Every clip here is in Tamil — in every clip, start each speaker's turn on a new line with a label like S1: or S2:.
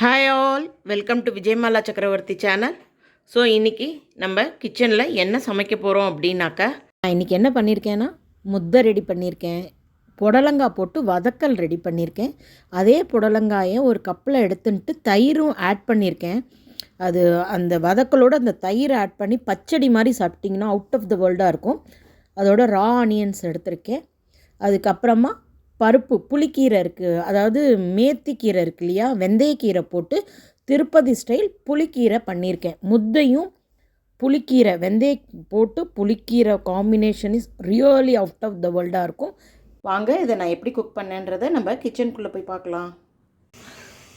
S1: Hi all, welcome to Vijayamala சக்கரவர்த்தி சேனல். ஸோ இன்றைக்கி நம்ம கிச்சனில் என்ன சமைக்க போகிறோம் அப்படின்னாக்கா,
S2: நான் இன்றைக்கி என்ன பண்ணியிருக்கேன்னா முத்தை ரெடி பண்ணியிருக்கேன். புடலங்காய் போட்டு வதக்கல் ரெடி பண்ணியிருக்கேன். அதே புடலங்காயை ஒரு கப்பில் எடுத்துன்ட்டு தயிரும் ஆட் பண்ணியிருக்கேன். அது அந்த வதக்கலோடு அந்த தயிரை ஆட் பண்ணி பச்சடி மாதிரி சாப்பிட்டிங்கன்னா அவுட் ஆஃப் த வேர்ல்டாக இருக்கும். அதோட ரா ஆனியன்ஸ் எடுத்திருக்கேன். அதுக்கப்புறமா பருப்பு புளிக்கீரை இருக்குது, அதாவது மேத்திக்கீரை இருக்கு இல்லையா, வெந்தயக்கீரை போட்டு திருப்பதி ஸ்டைல் புளிக்கீரை பண்ணியிருக்கேன். முத்தையும் புளிக்கீரை வெந்தயம் போட்டு புளிக்கீரை combination is really out of the வேர்ல்டாக இருக்கும்.
S1: வாங்க இதை நான் எப்படி குக் பண்ணேன்றதை நம்ம கிச்சனுக்குள்ளே போய் பார்க்கலாம்.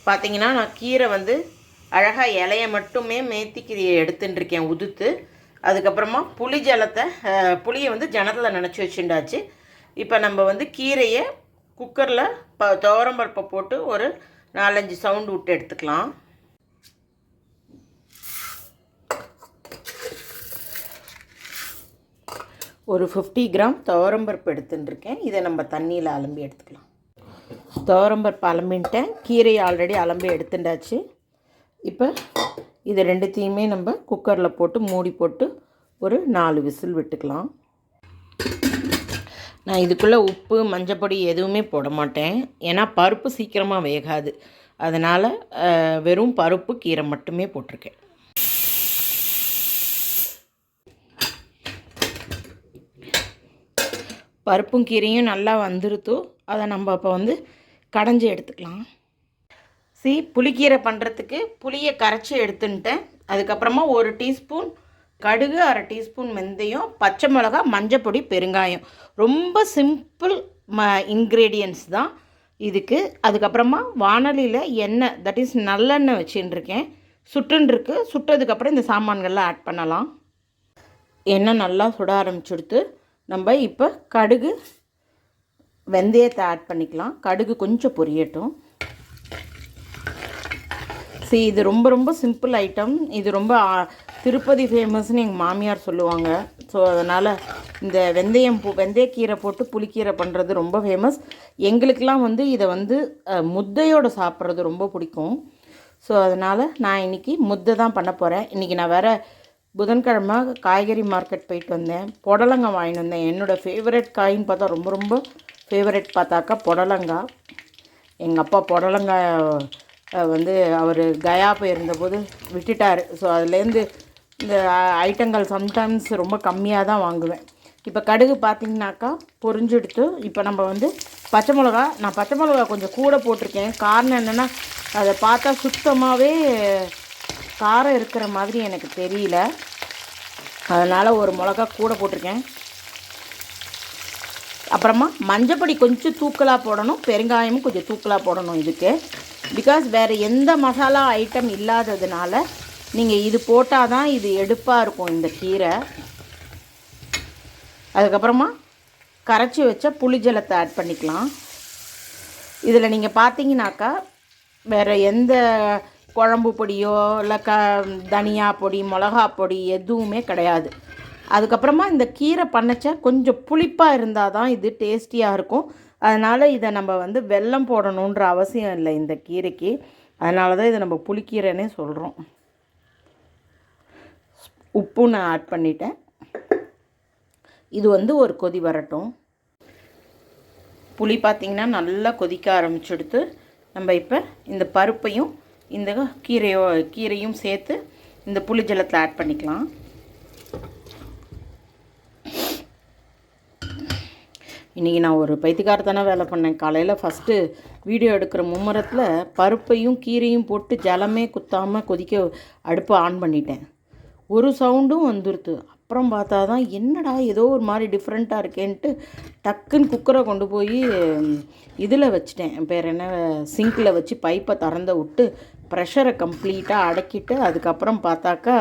S1: பார்த்தீங்கன்னா நான் கீரை அழகாக இலையை மட்டுமே மேத்திக்கீரையை எடுத்துட்டுருக்கேன் உதுத்து. அதுக்கப்புறமா புளியை ஜனத்தில் நினச்சி வச்சுட்டாச்சு. இப்போ நம்ம கீரையை குக்கரில் துவரம்பருப்பை போட்டு ஒரு 4-5 சவுண்டு விட்டு எடுத்துக்கலாம். ஒரு 50 கிராம் துவரம்பருப்பு எடுத்துட்டுருக்கேன். இதை நம்ம தண்ணியில் அலம்பி எடுத்துக்கலாம். துவரம்பருப்பு அலம்பின்ட்டேன், கீரையை ஆல்ரெடி அலம்பி எடுத்துட்டாச்சு. இப்போ இது ரெண்டுத்தையுமே நம்ம குக்கரில் போட்டு மூடி போட்டு ஒரு 4 விசில் விட்டுக்கலாம். நான் இதுக்குள்ளே உப்பு மஞ்சப்பொடி எதுவுமே போட மாட்டேன், ஏன்னா பருப்பு சீக்கிரமாக வேகாது. அதனால் வெறும் பருப்பு கீரை மட்டுமே போட்டிருக்கேன். பருப்பும் கீரையும் நல்லா வந்துருத்தோ அதை நம்ம இப்போ கடைஞ்சி எடுத்துக்கலாம். புளிக்கீரை பண்ணுறதுக்கு புளியை கரைச்சி எடுத்துன்ட்டேன். அதுக்கப்புறமா 1 டீஸ்பூன் கடுகு, 1/2 டீஸ்பூன் வெந்தயம், பச்சை மிளகா, மஞ்சப்பொடி, பெருங்காயம். ரொம்ப சிம்பிள் இன்க்ரீடியன்ட்ஸ் தான் இதுக்கு. அதுக்கப்புறமா வானலியில் எண்ணெய், தட் இஸ் நல்லெண்ணெய் வச்சுட்டுருக்கேன். சுட்டுருக்கு. சுட்டதுக்கப்புறம் இந்த சாமான்கள்லாம் ஆட் பண்ணலாம். எண்ணெய் நல்லா சுட ஆரம்பிச்சுடுத்து. நம்ம இப்போ கடுகு வெந்தயத்தை ஆட் பண்ணிக்கலாம். கடுகு கொஞ்சம் பொரியட்டும். இது ரொம்ப ரொம்ப சிம்பிள் ஐட்டம். இது ரொம்ப திருப்பதி ஃபேமஸ்ன்னு எங்கள் மாமியார் சொல்லுவாங்க. ஸோ அதனால் இந்த வெந்தயக்கீரை போட்டு புளிக்கீரை பண்ணுறது ரொம்ப ஃபேமஸ். எங்களுக்கெலாம் இதை முத்தையோடு சாப்பிட்றது ரொம்ப பிடிக்கும். ஸோ அதனால் நான் இன்றைக்கி முத்தை தான் பண்ண போகிறேன். இன்றைக்கி நான் வேறு புதன்கிழமை காய்கறி மார்க்கெட் போயிட்டு வந்தேன். புடலங்காய் வாங்கிட்டு வந்தேன். என்னோடய ஃபேவரட் காயின்னு பார்த்தா ரொம்ப ரொம்ப ஃபேவரட் பார்த்தாக்கா புடலங்காய். எங்கள் அப்பா புடலங்காய் அவர் கயா போயிருந்தபோது விட்டுட்டார். ஸோ அதுலேருந்து இந்த ஐட்டங்கள் சம்டைம்ஸ் ரொம்ப கம்மியாக தான் வாங்குவேன். இப்போ கடுகு பார்த்திங்கனாக்கா பொரிஞ்செடுத்து இப்போ நம்ம நான் பச்சை மிளகா கொஞ்சம் கூட போட்டிருக்கேன். காரணம் என்னென்னா அதை பார்த்தா சுத்தமாகவே காரம் இருக்கிற மாதிரி எனக்கு தெரியல. அதனால் ஒரு மிளகா கூட போட்டிருக்கேன். அப்புறமா மஞ்சப்பொடி கொஞ்சம் தூக்கலாக போடணும், பெருங்காயமும் கொஞ்சம் தூக்கலாக போடணும் இதுக்கு. பிகாஸ் வேறு எந்த மசாலா ஐட்டம் இல்லாததுனால நீங்கள் இது போட்டால் தான் இது எடுப்பாக இருக்கும் இந்த கீரை. அதுக்கப்புறமா கரைச்சி வச்ச புளி ஜலத்தை ஆட் பண்ணிக்கலாம். இதில் நீங்கள் பார்த்தீங்கன்னாக்கா வேறு எந்த குழம்பு பொடியோ இல்லை தனியா பொடி, மிளகா பொடி எதுவுமே கிடையாது. அதுக்கப்புறமா இந்த கீரை பண்ணச்ச கொஞ்சம் புளிப்பாக இருந்தால் தான் இது டேஸ்டியாக இருக்கும். அதனால் இதை நம்ம வெல்லம் போடணுன்ற அவசியம் இல்லை இந்த கீரைக்கு. அதனால தான் இதை நம்ம புளிக்கீரைன்னே சொல்கிறோம். உப்பு நான் ஆட் பண்ணிட்டேன். இது ஒரு கொதி வரட்டும். புளி பார்த்திங்கன்னா நல்லா கொதிக்க ஆரம்பிச்சுடுத்து. நம்ம இப்போ இந்த பருப்பையும் இந்த கீரையும் சேர்த்து இந்த புளி ஜலத்தில் ஆட் பண்ணிக்கலாம். இன்றைக்கி நான் ஒரு பைத்தியக்காரத்தான வேலை பண்ணேன். காலையில் ஃபஸ்ட்டு வீடியோ எடுக்கிற மும்முரத்தில் பருப்பையும் கீரையும் போட்டு ஜலமே குத்தாமல் கொதிக்க அடுப்பை ஆன் பண்ணிட்டேன். ஒரு சவுண்டும் வந்துடுது. அப்புறம் பார்த்தா தான் என்னடா ஏதோ ஒரு மாதிரி டிஃப்ரெண்ட்டாக இருக்கேன்ட்டு டக்குன்னு குக்கரை கொண்டு போய் இதில் வச்சுட்டேன். பேர் என்ன, சிங்கில் வச்சு பைப்பை திறந்து விட்டு ப்ரெஷரை கம்ப்ளீட்டாக அடக்கிட்டு அதுக்கப்புறம் பார்த்தாக்கா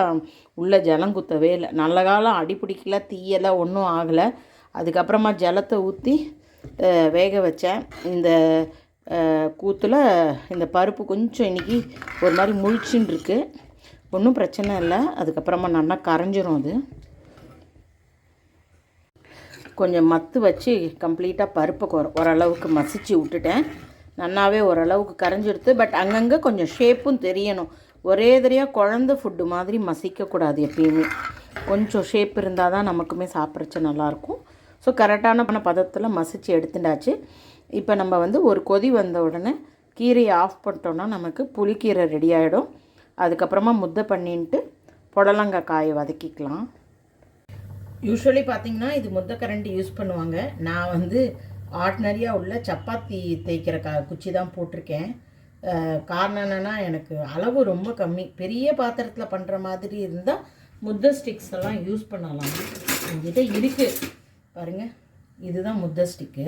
S1: உள்ளே ஜலம் குத்தவே இல்லை. நல்ல காலம் அடிப்பிடிக்கல, தீயெல்லாம் ஒன்றும் ஆகலை. அதுக்கப்புறமா ஜலத்தை ஊற்றி வேக வச்சேன். இந்த கூத்தில் இந்த பருப்பு கொஞ்சம் இன்றைக்கி ஒரு மாதிரி முழிச்சுன்னு இருக்குது. ஒன்றும் பிரச்சனை இல்லை. அதுக்கப்புறமா நல்லா கரைஞ்சிரும். அது கொஞ்சம் மத்து வச்சு கம்ப்ளீட்டாக பருப்பை ஓரளவுக்கு மசிச்சு விட்டுட்டேன். நல்லாவே ஓரளவுக்கு கரைஞ்சிடுது. பட் அங்கங்கே கொஞ்சம் ஷேப்பும் தெரியணும். ஒரே தடவையாக குழந்த ஃபுட்டு மாதிரி மசிக்கக்கூடாது. எப்பயுமே கொஞ்சம் ஷேப் இருந்தால் தான் நமக்குமே சாப்பிட்றச்சு நல்லாயிருக்கும். ஸோ கரெக்டான பதத்தில் மசித்து எடுத்துட்டாச்சு. இப்போ நம்ம வந்து ஒரு கொதி வந்த உடனே கீரையை ஆஃப் பண்ணிட்டோன்னா நமக்கு புளிக்கீரை ரெடி ஆகிடும். அதுக்கப்புறமா முத்தை பண்ணிட்டு புடலங்காய் காயை வதக்கிக்கலாம். யூஸ்வலி பார்த்திங்கன்னா இது முத்தை கரண்டி யூஸ் பண்ணுவாங்க. நான் வந்து ஆர்டினரியாக உள்ள சப்பாத்தி தேய்க்கிற குச்சி தான் போட்டிருக்கேன். காரணம் என்னென்னா எனக்கு அளவு ரொம்ப கம்மி. பெரிய பாத்திரத்தில் பண்ணுற மாதிரி இருந்தால் முத்தை ஸ்டிக்ஸ் எல்லாம் யூஸ் பண்ணலாம். என்கிட்ட இருக்குது பாருங்கள், இதுதான் முத்தை ஸ்டிக்கு.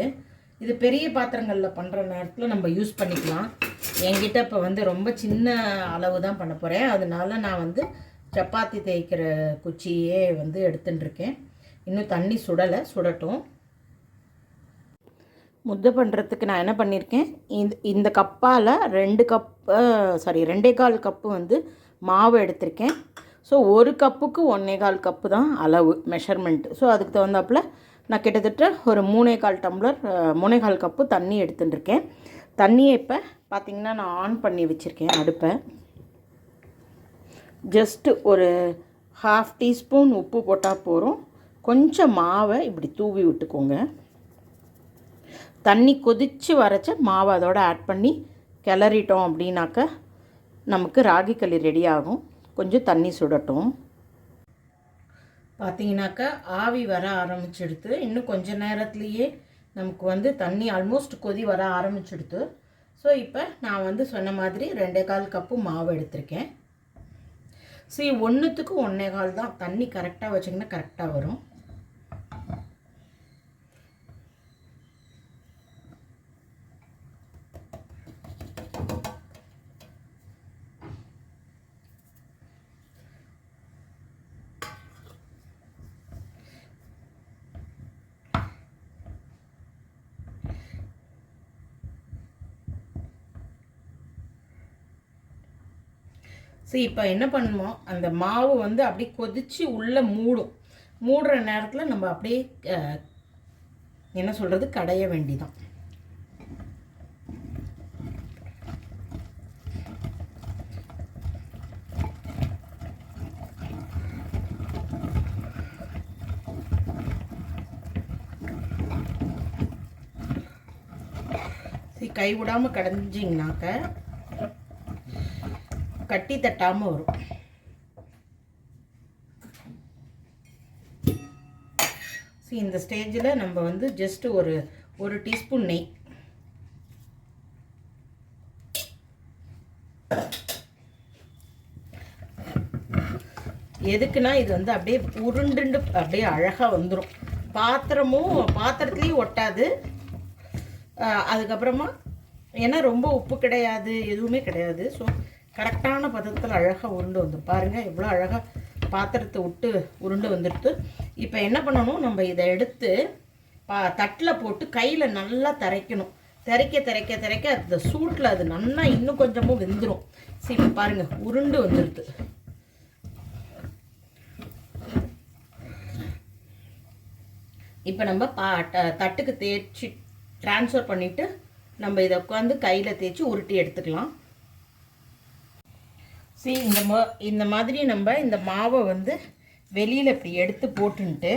S1: இது பெரிய பாத்திரங்களில் பண்ணுற நேரத்தில் நம்ம யூஸ் பண்ணிக்கலாம். என்கிட்ட இப்போ வந்து ரொம்ப சின்ன அளவு தான் பண்ண போகிறேன். அதனால நான் வந்து சப்பாத்தி தேய்க்கிற குச்சியே வந்து எடுத்துட்டுருக்கேன். இன்னும் தண்ணி சுடட்டும். முத்தை பண்ணுறதுக்கு நான் என்ன பண்ணியிருக்கேன், இந்த கப்பால் 2.25 கப்பு வந்து மாவு எடுத்திருக்கேன். ஸோ ஒரு கப்புக்கு 1.25 கப்பு தான் அளவு மெஷர்மெண்ட்டு. ஸோ அதுக்கு தகுந்தாப்பில் நான் கிட்டத்தட்ட ஒரு 3.25 டம்ளர் 3.25 கப்பு தண்ணி எடுத்துட்டுருக்கேன். தண்ணியை இப்போ பார்த்திங்கன்னா நான் ஆன் பண்ணி வச்சுருக்கேன் அடுப்பை. ஜஸ்ட்டு ஒரு 1/2 டீஸ்பூன் உப்பு போட்டால் போகிறோம். கொஞ்சம் மாவை இப்படி தூவி விட்டுக்கோங்க. தண்ணி கொதித்து வரைச்ச மாவை அதோடு ஆட் பண்ணி கிளறிட்டோம் அப்படின்னாக்க நமக்கு ராகி களி ரெடி ஆகும். கொஞ்சம் தண்ணி சுடட்டும். பார்த்திங்கனாக்கா ஆவி வர ஆரம்பிச்சிடுது. இன்னும் கொஞ்சம் நேரத்துலையே நமக்கு வந்து தண்ணி ஆல்மோஸ்ட் கொதி வர ஆரம்பிச்சிடுது. ஸோ இப்போ நான் வந்து சொன்ன மாதிரி 2.25 கப்பு மாவு எடுத்திருக்கேன். சரி, 1க்கு 1.25 தான். தண்ணி கரெக்டாக வச்சிங்கன்னா கரெக்டாக வரும். சரி, இப்போ என்ன பண்ணுவோம், அந்த மாவு வந்து அப்படியே கொதித்து உள்ளே மூடுற நேரத்தில் நம்ம அப்படியே என்ன சொல்கிறது கடைய வேண்டிதான். சரி, கை விடாமல் கடைஞ்சிங்கனாக்க கட்டி தட்டாமல் வரும். சரி, இந்த ஸ்டேஜில் நம்ம வந்து ஜஸ்ட் ஒரு டீஸ்பூன் நெய், எதுக்குன்னா இது வந்து அப்படியே உருண்டு அப்படியே அழகாக வந்துடும். பாத்திரத்துலேயும் ஒட்டாது. அதுக்கப்புறமா ஏன்னா ரொம்ப உப்பு கிடையாது, எதுவுமே கிடையாது. ஸோ கரெக்டான பதத்தில் அழகாக உருண்டு வந்துடும். பாருங்கள் எவ்வளோ அழகாக பாத்திரத்தை விட்டு உருண்டு வந்துடுது. இப்போ என்ன பண்ணணும், நம்ம இதை எடுத்து தட்டில் போட்டு கையில் நல்லா திரைக்கணும். திரைக்க அந்த சூட்டில் அது நல்லா இன்னும் கொஞ்சமும் வெந்துடும். சரி, இப்போ பாருங்கள் உருண்டு வந்துடுது. இப்போ நம்ம தட்டுக்கு தேய்ச்சி ட்ரான்ஸ்ஃபர் பண்ணிவிட்டு நம்ம இதை உட்காந்து கையில் தேய்ச்சி உருட்டி எடுத்துக்கலாம். சரி, இந்த மாதிரி நம்ம இந்த மாவை வந்து வெளியில் இப்படி எடுத்து போட்டுன்ட்டு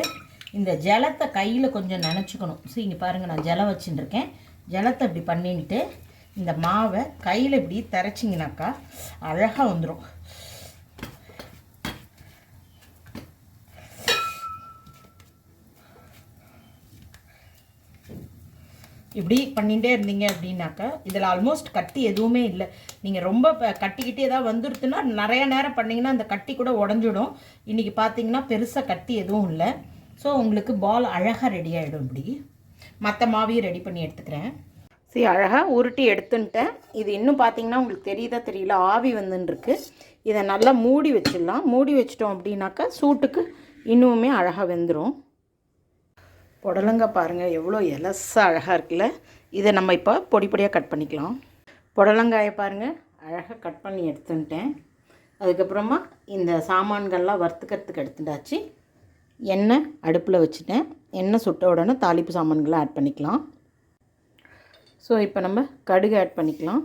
S1: இந்த ஜலத்தை கையில் கொஞ்சம் நனைச்சிக்கணும். சரி, இங்கே பாருங்கள் நான் ஜலம் வச்சுட்டுருக்கேன். ஜலத்தை இப்படி பண்ணிட்டு இந்த மாவை கையில் இப்படி திரைச்சிங்கனாக்கா அழகாக வந்துடும். இப்படி பண்ணிகிட்டே இருந்தீங்க அப்படின்னாக்கா இதில் ஆல்மோஸ்ட் கட்டி எதுவுமே இல்லை. நீங்கள் ரொம்ப கட்டிக்கிட்டே ஏதாவது வந்துடுதுன்னா நிறைய நேரம் பண்ணிங்கன்னா அந்த கட்டி கூட உடஞ்சிடும். இன்றைக்கி பார்த்தீங்கன்னா பெருசாக கட்டி எதுவும் இல்லை. ஸோ உங்களுக்கு பால் அழகாக ரெடி ஆகிடும். இப்படி மற்ற மாவையும் ரெடி பண்ணி எடுத்துக்கிறேன். சரி, அழகாக உருட்டி எடுத்துன்ட்டேன். இது இன்னும் பார்த்தீங்கன்னா உங்களுக்கு தெரியுதா தெரியல, ஆவி வந்துருக்கு. இதை நல்லா மூடி வச்சிடலாம். மூடி வச்சிட்டோம் அப்படின்னாக்கா சூட்டுக்கு இன்னுமே அழகாக வெந்துடும். புடலங்காய் பாருங்கள் எவ்வளோ எலசாக அழகாக இருக்குல்ல. இதை நம்ம இப்போ பொடி பொடியாக கட் பண்ணிக்கலாம். புடலங்காயை பாருங்கள் அழகாக கட் பண்ணி எடுத்துட்டேன். அதுக்கப்புறமா இந்த சாமான்கள்லாம் வறுத்துக்கிறதுக்கு எடுத்துட்டாச்சு. எண்ணெய் அடுப்பில் வச்சுட்டேன். எண்ணெய் சுட்ட உடனே தாளிப்பு சாமான்களை ஆட் பண்ணிக்கலாம். ஸோ இப்போ நம்ம கடுகு ஆட் பண்ணிக்கலாம்.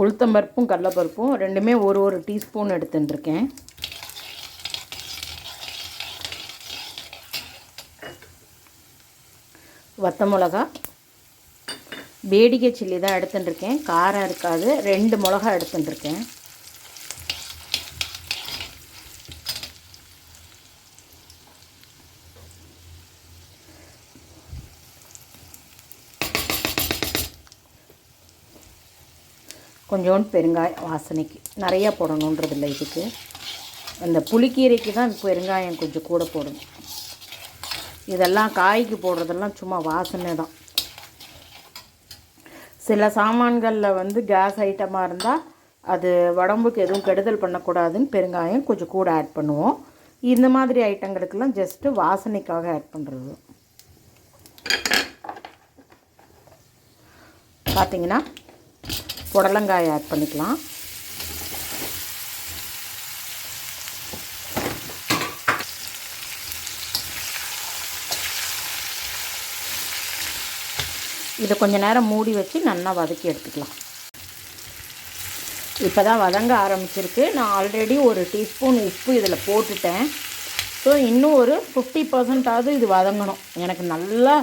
S1: உளுத்தம்பருப்பும் கடலைப்பருப்பும் ரெண்டுமே ஒரு டீஸ்பூன் எடுத்துட்டுருக்கேன். வத்த மிளகா, வேடிக்கை சில்லி தான் எடுத்துட்டுருக்கேன், காரம் இருக்காது. 2 மிளகா எடுத்துட்டுருக்கேன். கொஞ்சோண்டு பெருங்காயம் வாசனைக்கு, நிறையா போடணுன்றதில்லை இதுக்கு. அந்த புளிக்கீரைக்கு தான் பெருங்காயம் கொஞ்சம் கூட போடணும். இதெல்லாம் காய்க்கு போடுறதெல்லாம் சும்மா வாசனை தான். சில சாமான்களில் வந்து கேஸ் ஐட்டமாக இருந்தால் அது உடம்புக்கு எதுவும் கெடுதல் பண்ணக்கூடாதுன்னு பெருங்காயம் கொஞ்சம் கூட ஆட் பண்ணுவோம். இந்த மாதிரி ஐட்டங்களுக்கெல்லாம் ஜஸ்ட்டு வாசனைக்காக ஆட் பண்ணுறது. பார்த்திங்கன்னா புடலங்காய் ஆட் பண்ணிக்கலாம். இதை கொஞ்சம் நேரம் மூடி வச்சு நல்லா வதக்கி எடுத்துக்கலாம். இப்போ தான் வதங்க ஆரம்பிச்சிருக்கு. நான் ஆல்ரெடி 1 டீஸ்பூன் உப்பு இதில் போட்டுட்டேன். ஸோ இன்னும் ஒரு 50% இது வதங்கணும். எனக்கு நல்லா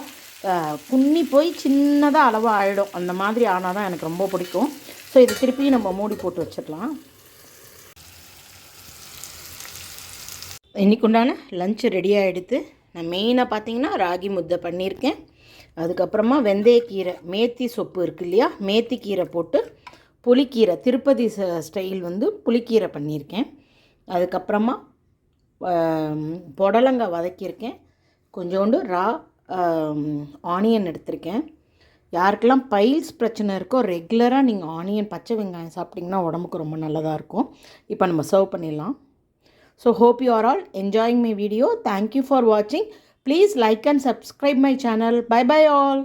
S1: குன்னி போய் சின்னதாக அளவாக ஆகிடும். அந்த மாதிரி ஆனால் தான் எனக்கு ரொம்ப பிடிக்கும். ஸோ இது திருப்பி நம்ம மூடி போட்டு வச்சிடலாம். இன்றைக்கு உண்டான லஞ்சு ரெடி ஆகிடுது. நான் மெயினாக பார்த்தீங்கன்னா ராகி முத்தை பண்ணியிருக்கேன். அதுக்கப்புறமா வெந்தயக்கீரை, மேத்தி சொப்பு இருக்குது இல்லையா, மேத்தி கீரை போட்டு புளிக்கீரை, திருப்பதி ஸ்டைல் வந்து புளிக்கீரை பண்ணியிருக்கேன். அதுக்கப்புறமா புடலங்காய் வதக்கியிருக்கேன். கொஞ்சோண்டு ஆனியன் எடுத்திருக்கேன். யாருக்கெல்லாம் பைல்ஸ் பிரச்சனை இருக்கோ ரெகுலராக நீங்கள் ஆனியன், பச்சை வெங்காயம் சாப்பிட்டிங்கன்னா உடம்புக்கு ரொம்ப நல்லதாக இருக்கும். இப்போ நம்ம சர்வ் பண்ணிடலாம். So hope you are all enjoying my video. Thank you for watching. Please like and subscribe my channel. Bye bye all.